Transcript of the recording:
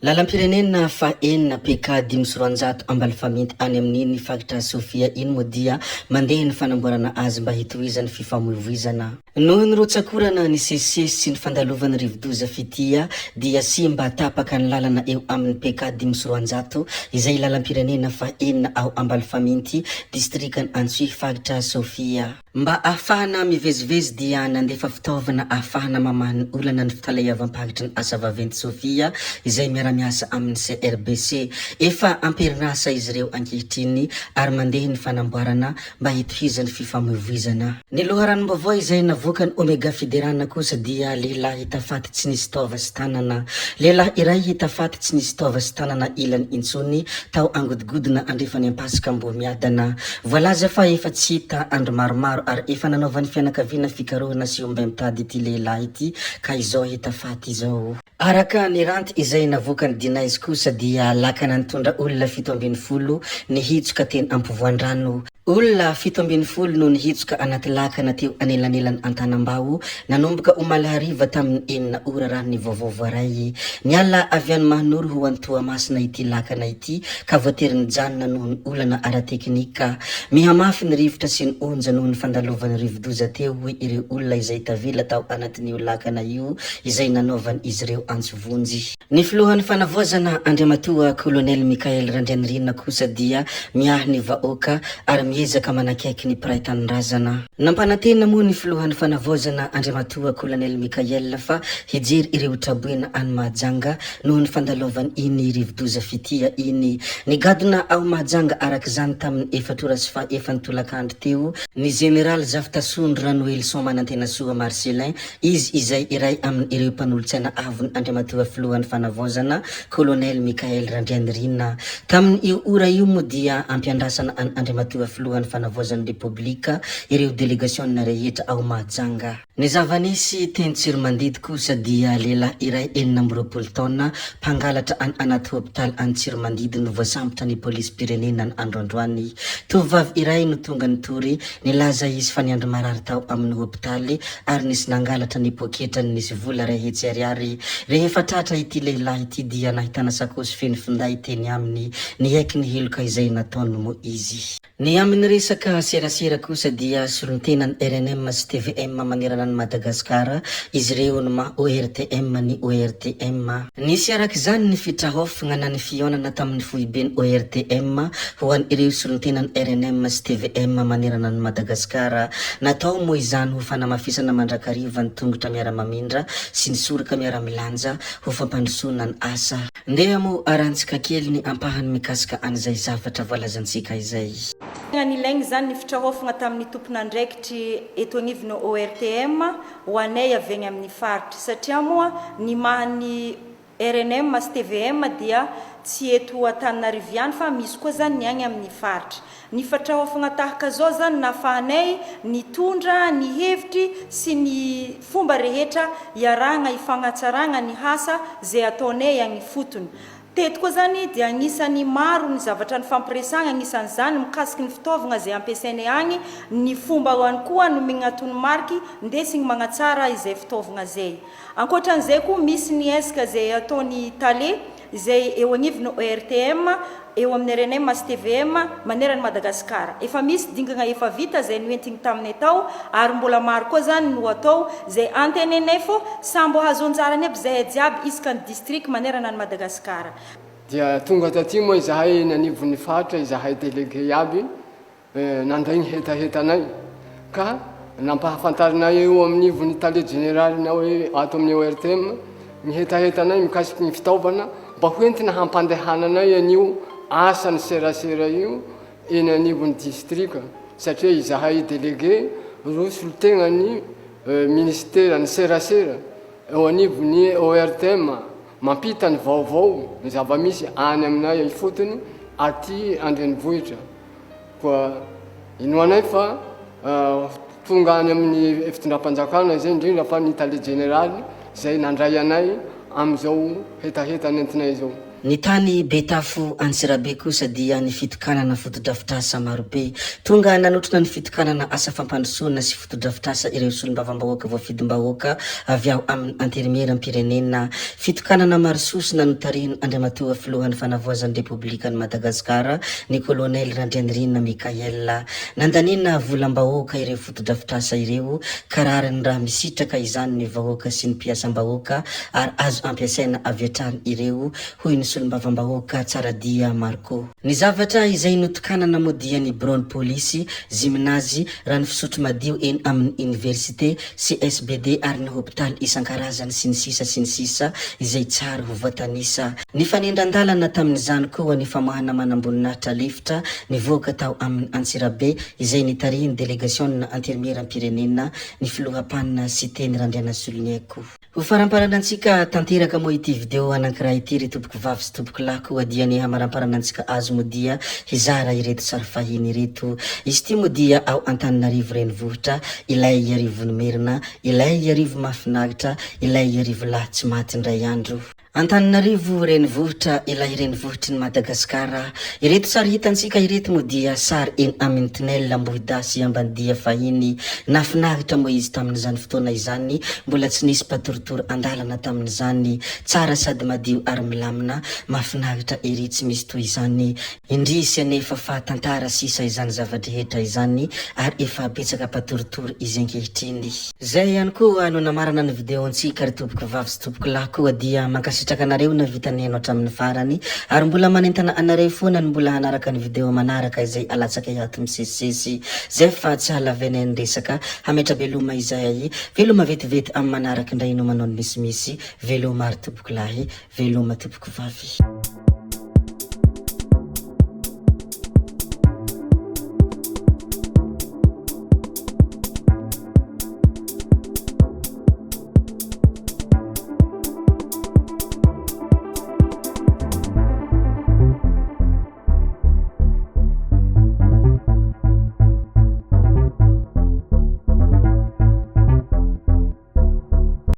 Lalam-pirenena fa enina PK 500 ambal faminty any amin'iny fagatra Sofia iny moa dia mandeha ny fanamboarana azy mba hitohizany fifamoivoizana. Noho ny rotsakorana ny sesisesy sy ny fandalovany rivodoza fitia dia sy mba tapaka ny lalana eo amin'ny PK 500 izay lalam-pirenena fa enina ao ambal faminty distrikany Antsohihy fagatra Sofia. Mba ahafahana mivezivezy dia nandefa fitaovana ahafahana mamahany olana ny fitalayavam-pagatra ny asa vaventy Sofia izay miasa amin'ny CRBC efa amperinasa izy ireo ankehitriny ary mandeha ny fanamboarana mba hitohizany fifamoivoizana. Ny loharanom-baovao izay navoaka ny Omega Fiderana kosa dia lehilahy hita faty tsy nisy taova sy tanana. Lehilahy iray hita faty tsy nisy taova sy tanana ilany intsony tao angodigodina andrefany ampasika mbo miadana. Voalaza fa efa tsy hita andro maromaro ary efa nanaovany fianakaviana fikarohana sy omba mitady ity lehilahy ity ka izao hita faty izao. Araka ny ranty izay navoaka ny dinaizy kosa dia lakana nitondra olona 70 nihitsoka teny Ampovoandrano. Olona 70 no nihitsoka anaty lakana teo anelanelany Antanambao nanomboka omaly hariva tamin'ny 9 ora raha ny vaovao ray. Niala avy any Mahanoro ho any Toamasina ity lakana ity ka voatery nijanona noho ny olana ara-teknika. Mihamafy ny rivotra sy ny onja noho ny fandalovany rivodoza teo hoe ireo olona izay tavela tao anatin'io lakana io izay nanaovany izy ireo antsovonjy. Ny filohan'ny fanavoazana Andriamatoa Colonel Mikael Randrianirina kosa dia miahy ny vahoaka ary miezaka manakaiky ny mpiray tanindrazana. Nampanantena moa ny filohan'ny fanavoazana Andriamatoa Colonel Mikael fa hijery ireo traboena any Mahajanga noho ny fandalovany iny rivodoza fitia iny. Nigadona ao Mahajanga arak'izany tamin'ny 4 ora sy fa efany tolakandro teo ny General Zafitasondro Ranoelson Manantena Soa Marcelin, izy izay iray amin'ny ireo mpanolotsaina avony Andriamatoa filohan'ny fanavoazana Colonel Mikael Randrianirina. Tamin'ny io ora io moa dia ampiandrasana an Andriamatoa filohan'ny fanavoazan'ny Republika ireo delegation rehetra ao Mahajanga. Ny zavanisy teny Tsiromandidy kosa dia lehilahy iray 9 taona mpangalatra any anaty hôpitaly any Tsiromandidy no voasambotra ny polisy pirenena ny androandroany. Tovovavy iray no tonga nitory nilaza izy fa niandro marary tao amin'ny hôpitaly ary nisy nangalatra ny poketrany nisy vola ray hetsy ariary. Rehefa tratra ity lehilahy ity dia nahitana sakosy feno finday teny aminy nihaiky ny heloka izay nataony moa izy. Ny amin'ny resaka serasera kosa dia solontenany RNM sy TVM manerana ny Madagasikara izy ireo no ma ORTM ny ORTM. Nisy arak'izany ny fitrahofagna na ny fionana tamin'ny fohibeny ORTM ho an ireo solontenany RNM sy TVM manerana ny Madagasikara. Natao moa izany ho fanamafisana mandrakariva ny tongotra miara-mamindra sy ny soraka miara-milanja ho fampandrosoana ny asa. Ndeha mo arantsika kely ny ampahany mikasika an'izay zavatra voalazantsika izay. Nilaigny zany ny fitrahofagna tamin'ny tompon'andraikitry eto agnivony ORTM ho anay avy agny amin'ny faritra satria moa ny mahany RNM sy TVM dia tsy eto Antananarivo ihany fa misy koa zany ny agny amin'ny faritra. Ny fitrahofagna tahaka zao zany nahafahanay nitondra ny hevitry sy ny fomba rehetra iarahana ifagnatsarana ny asa zay ataonay agny fotony. Teto koa zany dia agnisan'ny maro ny zavatra ny fampiresagna agnisan'izany mikasiky ny fitaovagna zay ampiasainay agny ny fomba ihany koa no mignatony mariky ndesigny magnatsara izay fitaovagna zay. Ankoatran'izay koa misy ny esika zay ataony tale izay eo agnivony ORTM eo amin'ny RNM sy TVM manerana Madagasikara. Efa misy dingana efa vita zay noentigny taminay tao ary mbola maro koa zany no atao zay antenenay fô sambo hazonjarany aby zay jiaby isakany district manerana ny Madagasikara. Dia tonga taty moa izahay nanivon'ny fatra izahay délégué aby nandraigny hetahetanay ka nampahafantarinay eo amin'ny ivony tale général na hoe ato amin'ny ORTM ny hetahetanay mikasiky ny fitaovana mba hoentina hampandehananay an'io asany serasera io eny anivony distrika satria izahay délégué ro solontenany ministera ny serasera eo anivony ORTM mampita ny vaovao ny zava-misy any aminay fotony aty Andrenivohitra koa inoanay fa tonga any amin'ny fitondram-panjakana zay indrindra fa ny tale général zay nandray anay am'izao hetaheta nentinay zao. Ny tany Betafo Antsirabe kosa dia ny fitokanana fotodrafitrasa marobe. Tonga nanotrona ny fitokanana asa fampandrosoana sy fotodrafitrasa ireo solombavam-bahoaka voafidom-bahoaka avy ao amin'ny anterimeram-pirenena. Fitokanana marososina notariny Andriamatoa filohan'ny fanavoazan'ny Repoblikan'i Madagasikara ny kolonely Randrianirina Mikaela. Nandanina volam-bahoaka ireo fotodrafitrasa ireo, kararany raha misitraka izany ny vahoaka sy ny mpiasam-bahoaka ary azo ampiasaina avy hatrany ireo, hoy ny solombavam-bahoaka tsara dia Marco. Ny zavatra izay notokanana moa dia ny brony polisy, gymnase, rano fisotro madio eny amin'ny université, CSBD ary ny hôpitaly isan-karazany sy ny sisa izay tsara ho voatanisa. Ny fanendran-dalana tamin'izany koa ny famoahana manamboninahitra lifitra nivoaka tao amin'ny Antsirabe izay nitarihiny délégation na anterimeram-pirenena ny filohampanina sy teny Randriana Solonieko. Ho faramparanansika tanteraka moa ity video anankiraha ity ry tompoko vavy sy tompoko lahy koa dia ny hamaramparanansika azo moa dia hizara ireto sary fahiny ireto. Izy ty moa dia ao Antananarivo renivohitra, ilay arivo Merina, ilay arivo mahafinaritra, ilay arivo lahy tsy maty indray andro. Antananarivo renivohitra, ilay renivohitry ny Madagasikara. Ireto sary hitansika ireto moa dia sary eny amin'ny tunnel Ambohidasy Ambandia fahiny. Nafinaritra moa izy tamin'izany fotoana izany, mbola tsy nisy patorotoro andalana tamin'izany. Tsara sady madio ary milamina, mafinaritra ery tsy misy toy izany. Indrisy anefa fa tantara sisa izany zavadrehetra izany ary efa betsaka patorotoro izy ankehitriny. Zay ihany koa no namarana ny video antsika ry tompoko vavy sy tompoko lahy koa dia mankasitraka anareo na vitaneno hatramin'ny farany ary mbola manentana anareo foana ny mbola hanaraka ny video manaraka izay alatsaka hiato misesisesy. Zay fa tsy halavena ny resaka, hametra veloma izay, veloma vetivety amin'ny manaraka indray no manao ny misimisy, veloma ary tompoko lahy, veloma tompoko vavy.